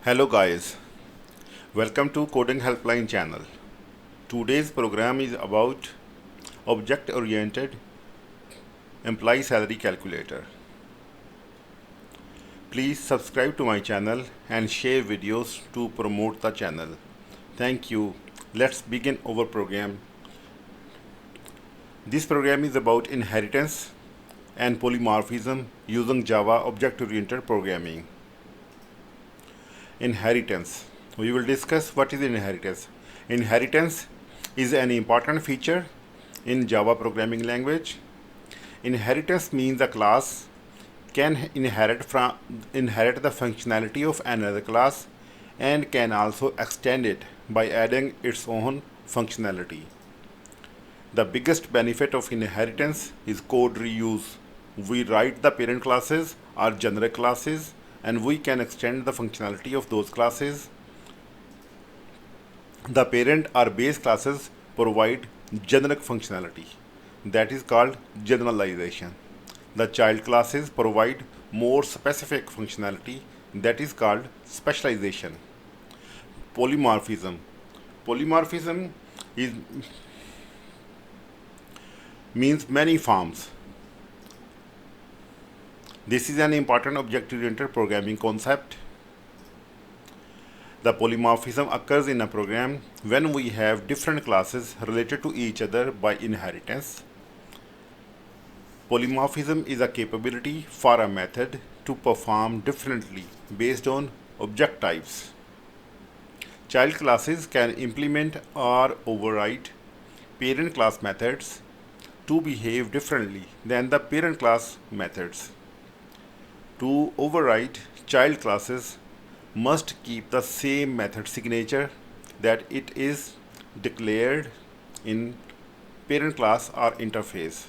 Hello guys, welcome to Coding Helpline channel. Today's program is about object-oriented employee salary calculator. Please subscribe to my channel and share videos to promote the channel. Thank you. Let's begin our program. This program is about inheritance and polymorphism using Java object-oriented programming. Inheritance. We will discuss what is inheritance. Inheritance is an important feature in Java programming language. Inheritance means a class can inherit the functionality of another class and can also extend it by adding its own functionality. The biggest benefit of inheritance is code reuse. We write the parent classes or generic classes and we can extend the functionality of those classes. The parent or base classes provide generic functionality, that is called generalization. The child classes provide more specific functionality, that is called specialization. Polymorphism. Polymorphism means many forms. This is an important object-oriented programming concept. The polymorphism occurs in a program when we have different classes related to each other by inheritance. Polymorphism is a capability for a method to perform differently based on object types. Child classes can implement or override parent class methods to behave differently than the parent class methods. To override child classes must keep the same method signature that it is declared in parent class or interface.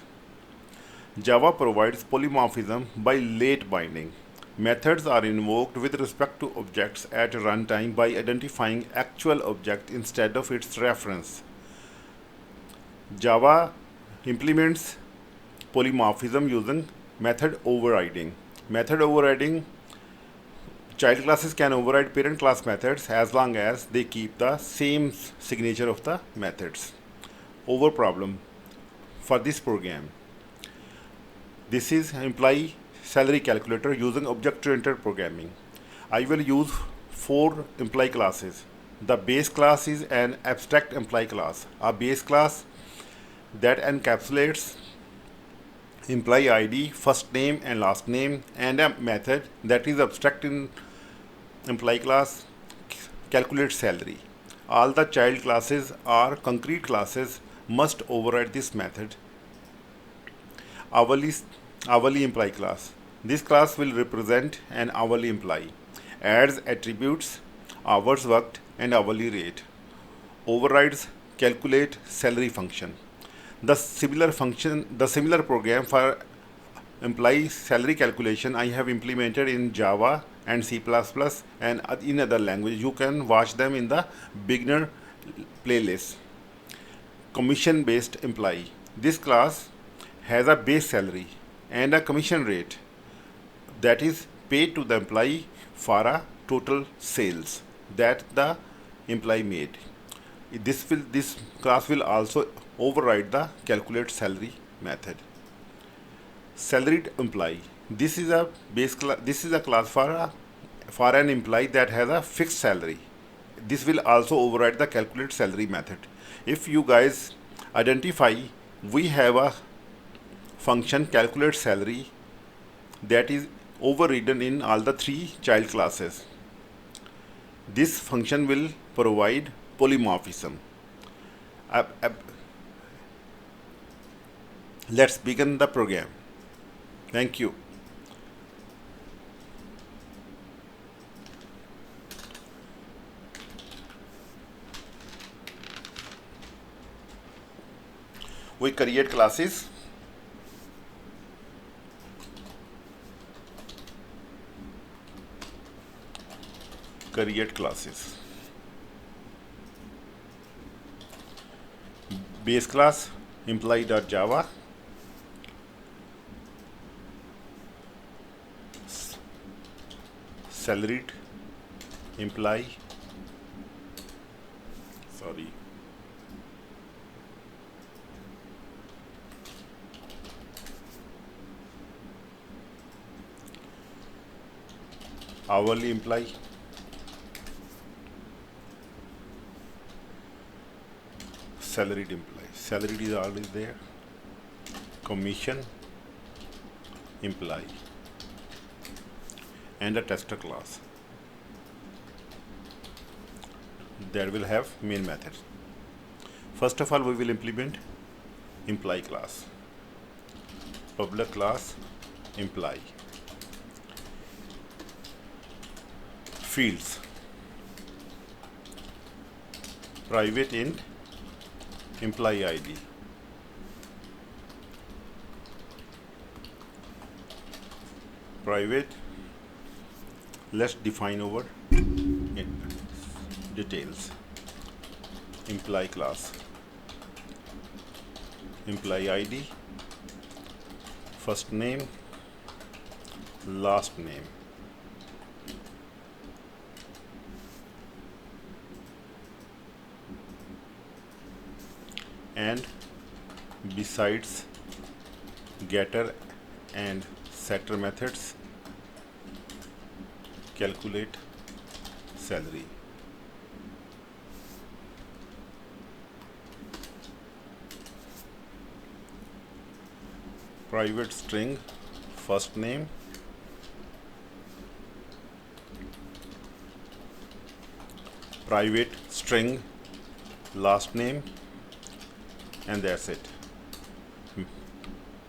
Java provides polymorphism by late binding. Methods are invoked with respect to objects at runtime by identifying actual object instead of its reference. Java implements polymorphism using method overriding. Method overriding, child classes can override parent class methods as long as they keep the same signature of the methods. Over problem for this program. This is employee salary calculator using object-oriented programming. I will use 4 employee classes. The base class is an abstract employee class. A base class that encapsulates employee ID, first name and last name, and a method that is abstract in employee class calculates salary. All the child classes or concrete classes must override this method. Hourly employee class. This class will represent an hourly employee. Adds attributes, hours worked and hourly rate. Overrides calculate salary function. The similar program for employee salary calculation I have implemented in Java and C++ and in other languages. You can watch them in the beginner playlist. Commission based employee. This class has a base salary and a commission rate that is paid to the employee for a total sales that the employee made. This class will also override the calculate salary method. Salaried employee. This is a class for an employee that has a fixed salary. This will also override the calculate salary method. If you guys identify, we have a function calculate salary that is overridden in all the 3 child classes. This function will provide polymorphism. Let's begin the program. Thank you. We create classes. Create classes. Base class employee.java. Salaried imply, sorry, hourly employee, salaried employee. Salaried is always there. Commission employee and a tester class that will have main method. First of all, we will implement employee class. Public class employee. Fields. Private int employee ID. Private, let's define over details. Employee class, employee ID, first name, last name. And besides getter and setter methods, calculate salary. Private string first name, private string last name, and that's it.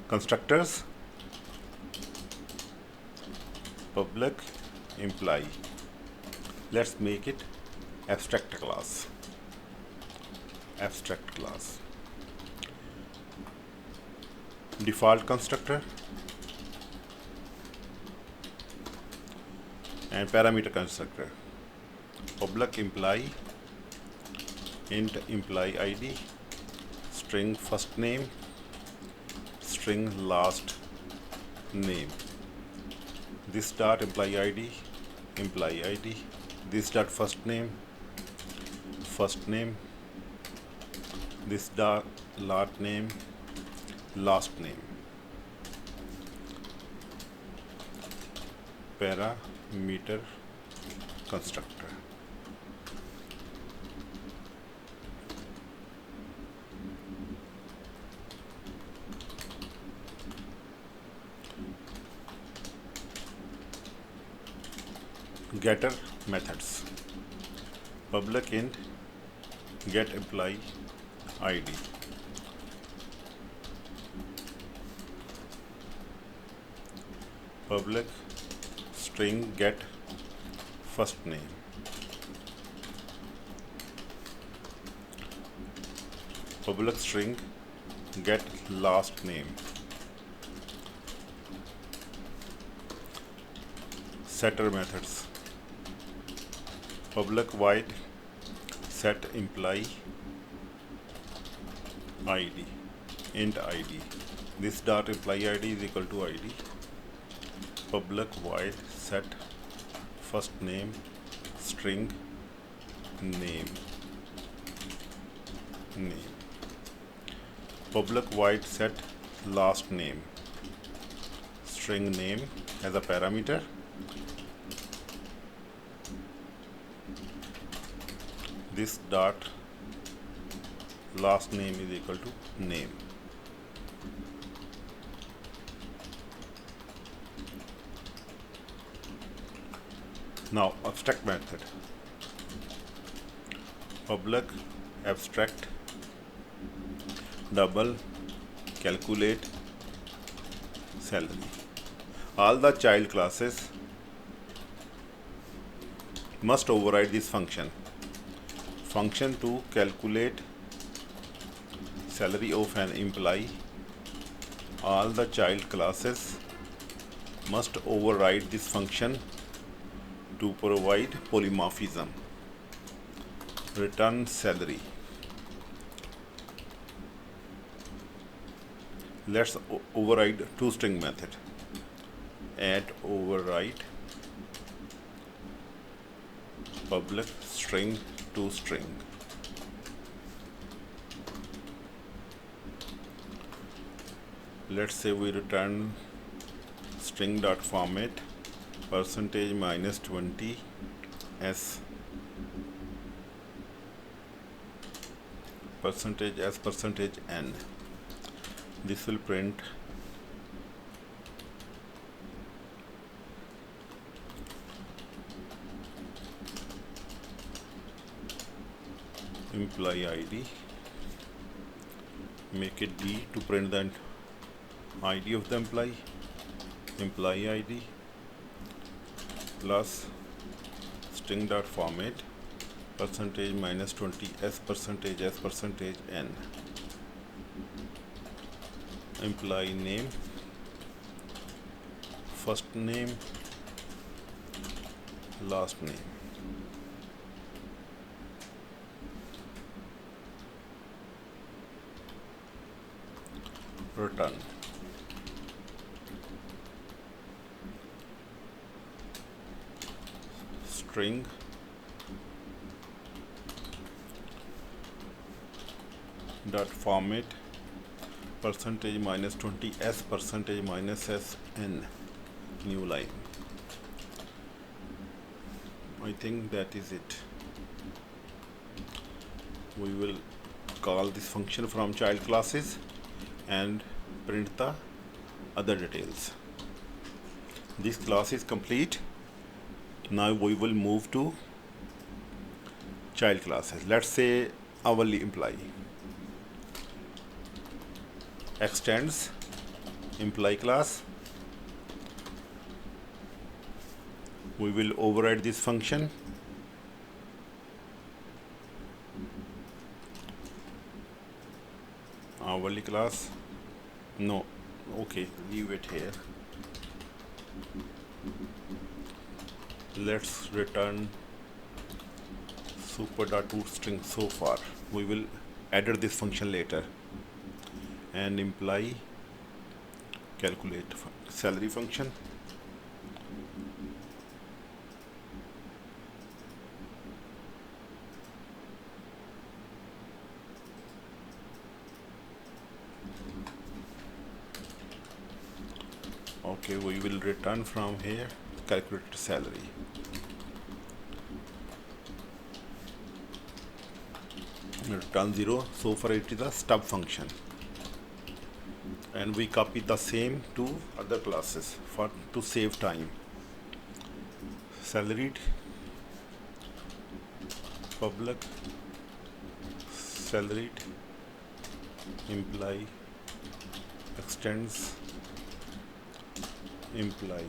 Constructors, public employee. Let's make it abstract class. Abstract class. Default constructor and parameter constructor. Public employee, int employee ID, string first name, string last name. This dot employee ID, this dot first name, this dot last name, parameter constructor. Getter methods. Public int get employee ID. Public string get first name. Public string get last name. Setter methods. Public void set employee ID, int ID. This dot employee ID is equal to ID. Public void set first name string name. Public void set last name string name as a parameter. This dot last name is equal to name. Now abstract method. Public abstract double calculate salary. All the child classes must override this function. Function to calculate salary of an employee. All the child classes must override this function to provide polymorphism. Return salary. Let's override toString method. Add override public string to string. Let's say we return string dot format percentage minus 20 s percentage s percentage n. This will print employee ID, make it D to print the ID of the employee ID plus string dot format percentage minus 20 s percentage n, employee name, first name, last name. Return. String dot format percentage minus 20 s percentage minus s n, new line. I think that is it. We will call this function from child classes and print the other details. This class is complete. Now we will move to child classes. Let's say hourly employee. Extends employee class. We will override this function. Hourly class. No, okay, leave it here. Let's return super.toString so far. We will add this function later. And employee calculate salary function. Okay, we will return from here calculate salary. Return 0, so far it is a stub function, and we copy the same to other classes to save time. Salaried public salaried employee extends employee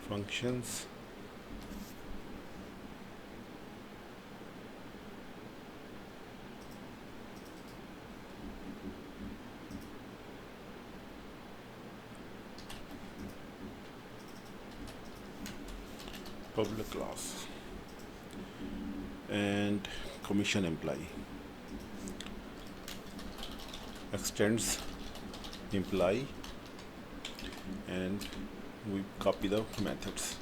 functions public class and commission employee extends employee, and we copy the methods.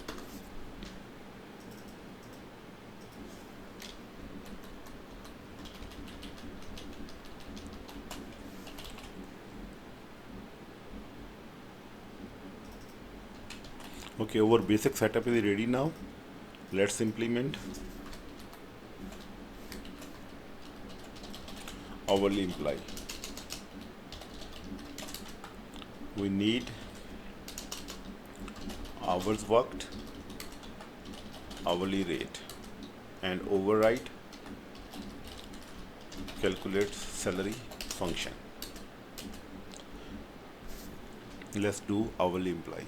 Okay, our basic setup is ready now. Let's implement hourly employee. We need hours worked, hourly rate, and override calculate salary function. Let's do hourly employee.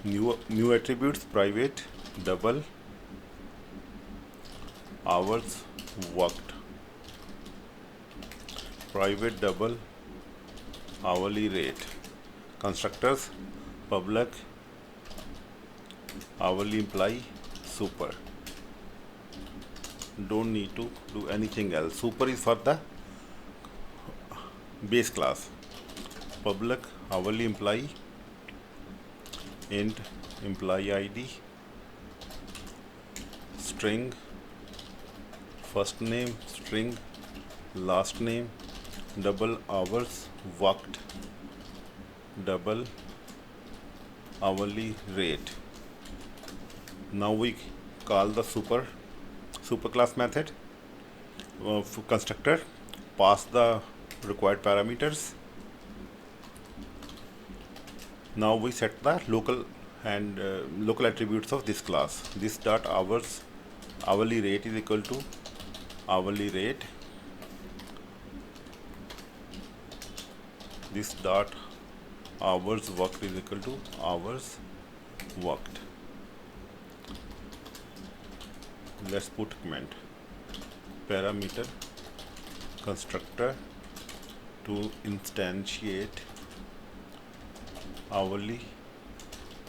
New attributes: private double hours worked, private double hourly rate. Constructors: public hourly employee super. Don't need to do anything else. Super is for the base class. Public hourly employee int employee id, string first name, string last name, double hours worked, double hourly rate. Now we call the superclass method of constructor, pass the required parameters. Now we set the local and local attributes of this class. This dot hours hourly rate is equal to hourly rate. This dot hours worked is equal to hours worked. Let's put comment parameter constructor to instantiate hourly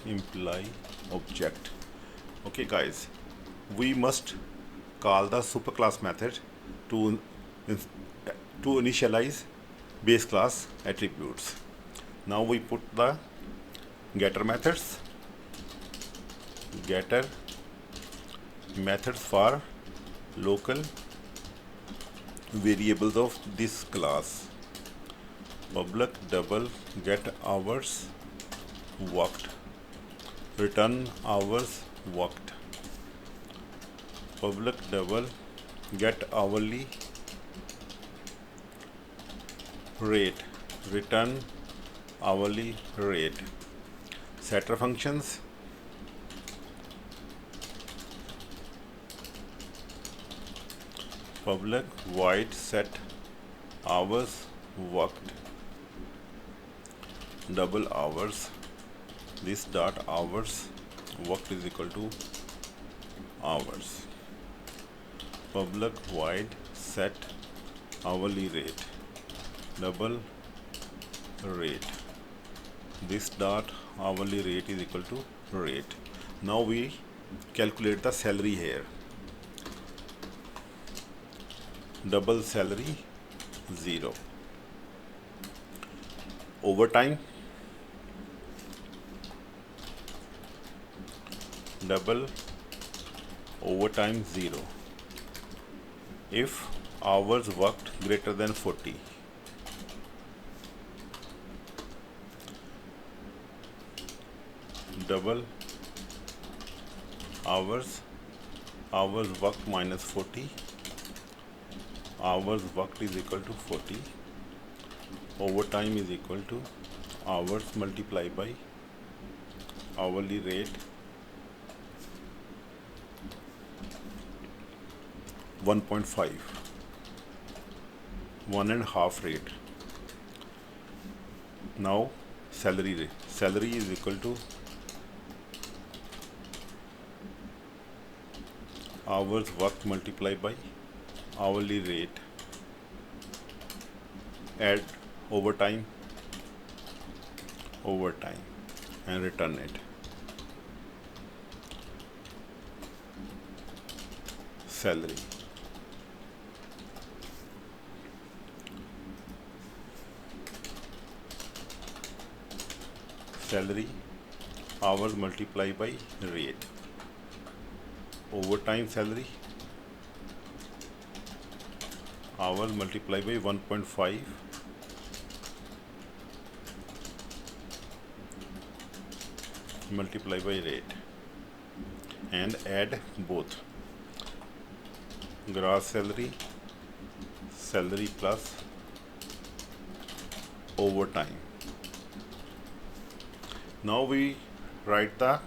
employee object. Okay guys, we must call the superclass method to initialize base class attributes. Now we put the getter methods. Getter methods for local variables of this class. Public double get hours worked, return hours worked. Public double get hourly rate, return hourly rate. Setter functions. Public void set hours worked, double hours. This dot hours worked is equal to hours. Public void set hourly rate, double rate. This dot hourly rate is equal to rate. Now we calculate the salary here. Double salary 0. Overtime double overtime 0 if hours worked greater than 40. Double hours worked minus 40, hours worked is equal to 40. Overtime is equal to hours multiplied by hourly rate 1.5, 1.5 rate. Now salary rate. Salary is equal to hours worked multiplied by hourly rate. Add overtime and return it. Salary. Salary hours multiplied by rate. Overtime salary hours multiplied by 1.5 multiplied by rate, and add both. Gross salary plus overtime. Now we write the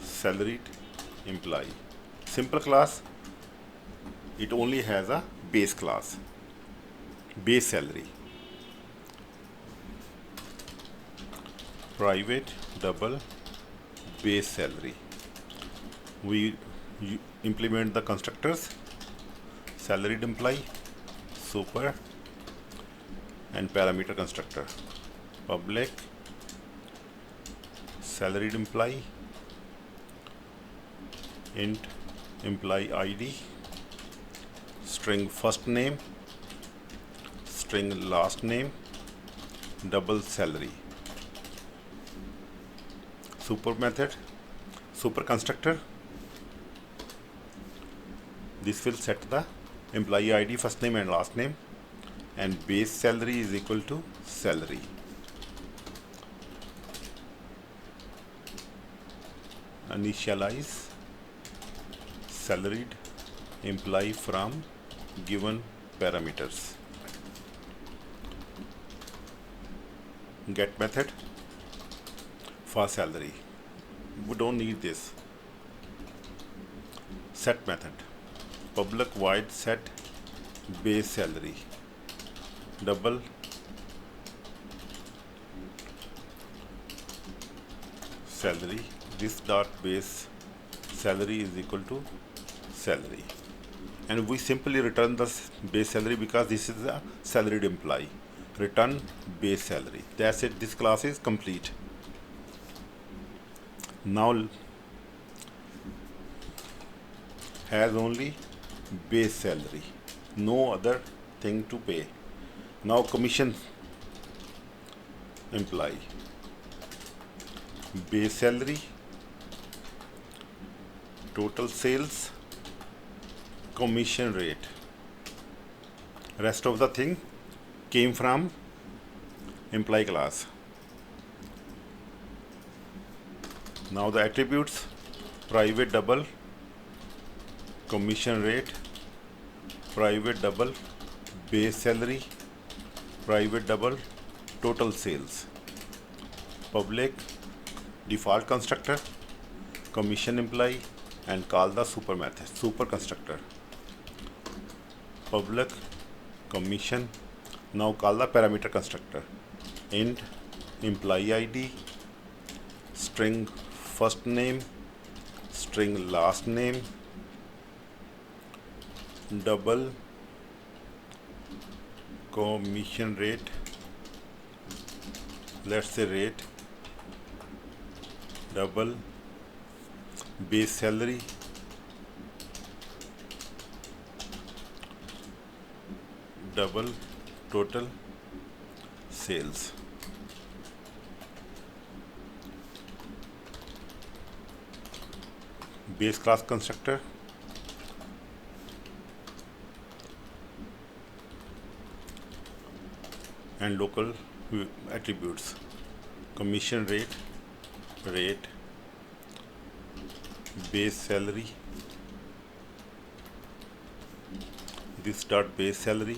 salaried employee. Simple class, it only has a base class, base salary. Private double base salary. We implement the constructors salaried employee, super, and parameter constructor. Public salaried employee, int employee id, string first name, string last name, double salary. Super method, super constructor. This will set the employee ID, first name and last name, and base salary is equal to salary. Initialize salaried employee from given parameters. Get method for salary. We don't need this. Set method. Public void set base salary. Double salary. This dot base salary is equal to salary. And we simply return the base salary because this is a salaried employee. Return base salary. That's it. This class is complete. Now has only base salary, no other thing to pay. Now commission employee, base salary, total sales, commission rate. Rest of the thing came from employee class. Now the attributes: private double, commission rate, private double, base salary, private double, total sales. Public default constructor, commission employee, and call the super method, super constructor. Public commission. Now call the parameter constructor. Int employee ID, string first name, string last name, double commission rate, let's say rate, double base salary, double total sales. Base class constructor, and local attributes: commission rate, rate, base salary, this dot base salary,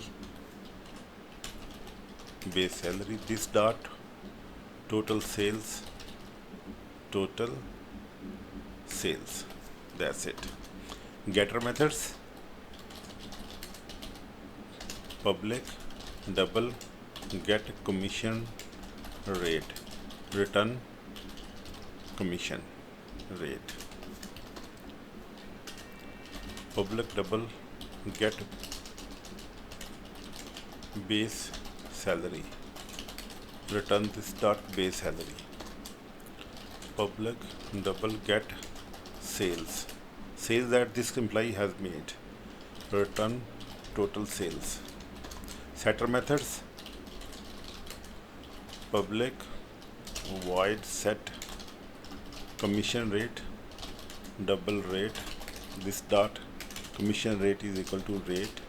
base salary, this dot total sales, total sales. That's it. Getter methods: public double get commission rate, return commission rate. Public double get base salary, return this dot base salary. Public double get sales, sales that this employee has made, return total sales. Setter methods: public void set commission rate, double rate, this dot commission rate is equal to rate.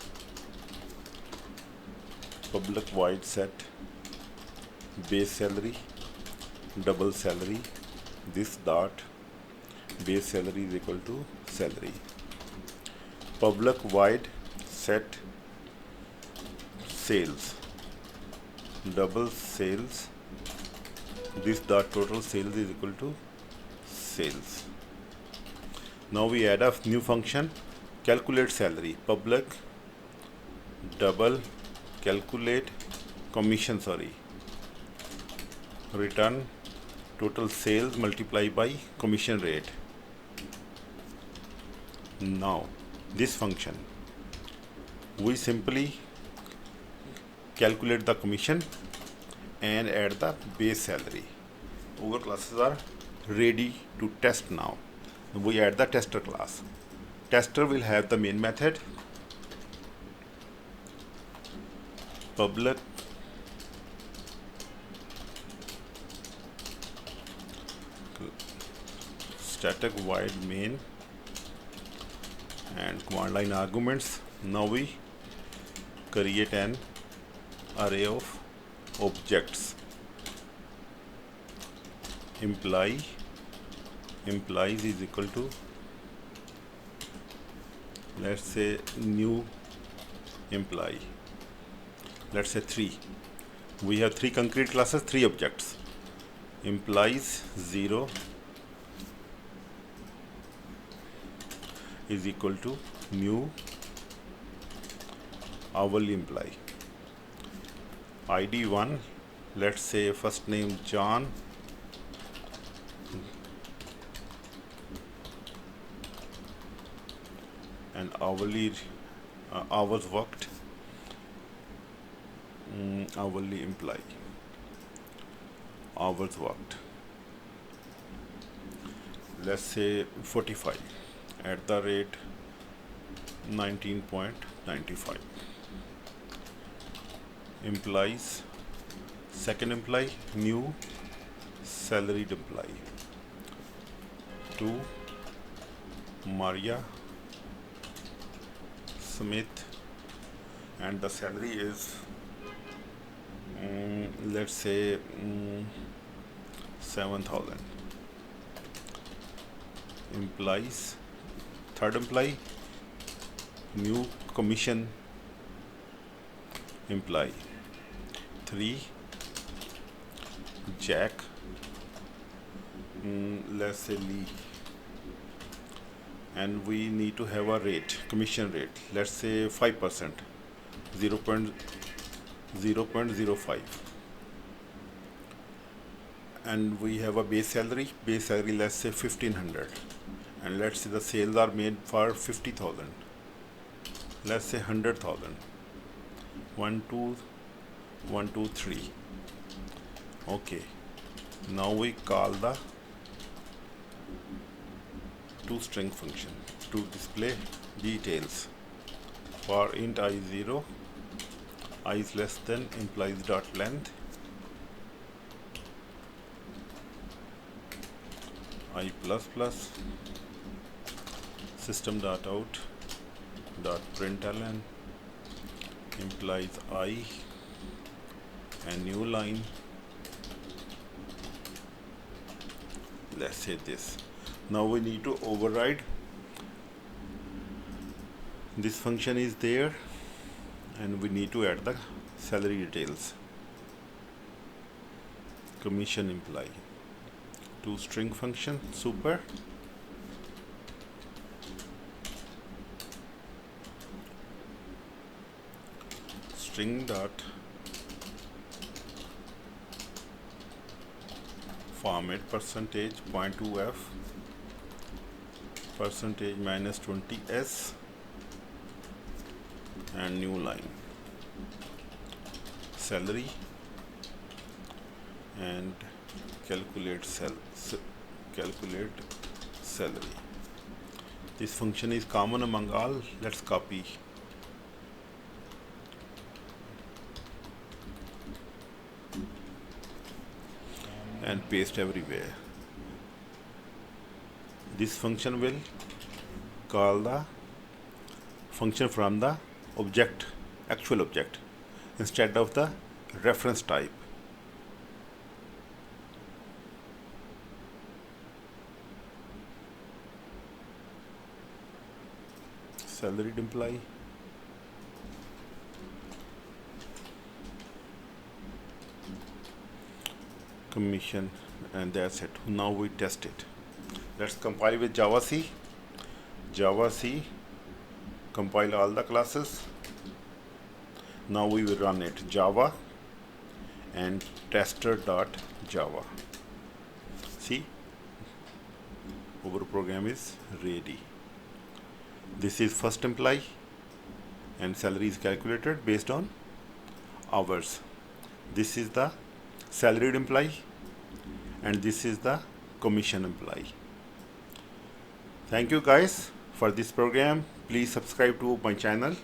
Public void set base salary, double salary, this dot base salary is equal to salary. Public void set sales, double sales, this dot total sales is equal to sales. Now we add a new function, calculate salary. Public double calculate commission, return total sales multiplied by commission rate. Now this function, we simply calculate the commission and add the base salary. Our classes are ready to test now. We add the tester class. Tester will have the main method, public static void main and command line arguments. Now we create an array of objects. Implies is equal to, let's say, new imply, let's say 3. We have 3 concrete classes, 3 objects. Implies 0 is equal to new hourly imply. ID 1, let's say first name John, and hourly hours worked, hourly imply, hours worked, let's say 45 at the rate 19.95. Implies, second imply, new salaried imply to Maria Smith, and the salary is let's say 7,000. Implies, third imply, new commission imply 3 Jack, let's say Lee, and we need to have a rate, commission rate, let's say 5%, 0.05, and we have a base salary, let's say 1,500, and let's say the sales are made for 50,000, let's say 100,000. 1 2 1 2 3. Okay, now we call the toString function to display details. For int I0, I is less than implies dot length, I plus plus, system dot out dot println implies I, and new line, let's say this. Now we need to override this function is there, and we need to add the salary details. Commission imply to string function, super, string dot format percentage 0.2f percentage minus 20s, and new line salary, and calculate salary. This function is common among all. Let's copy and paste everywhere. This function will call the function from the object, actual object, instead of the reference type. Salaried imply, commission, and that's it. Now we test it. Let's compile with Java C. Java C, compile all the classes. Now we will run it, Java and tester.java. See, our program is ready. This is first imply, and salary is calculated based on hours. This is the salaried imply, and this is the commission imply. Thank you guys for this program. Please subscribe to my channel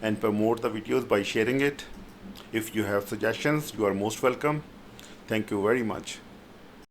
and promote the videos by sharing it. If you have suggestions, you are most welcome. Thank you very much.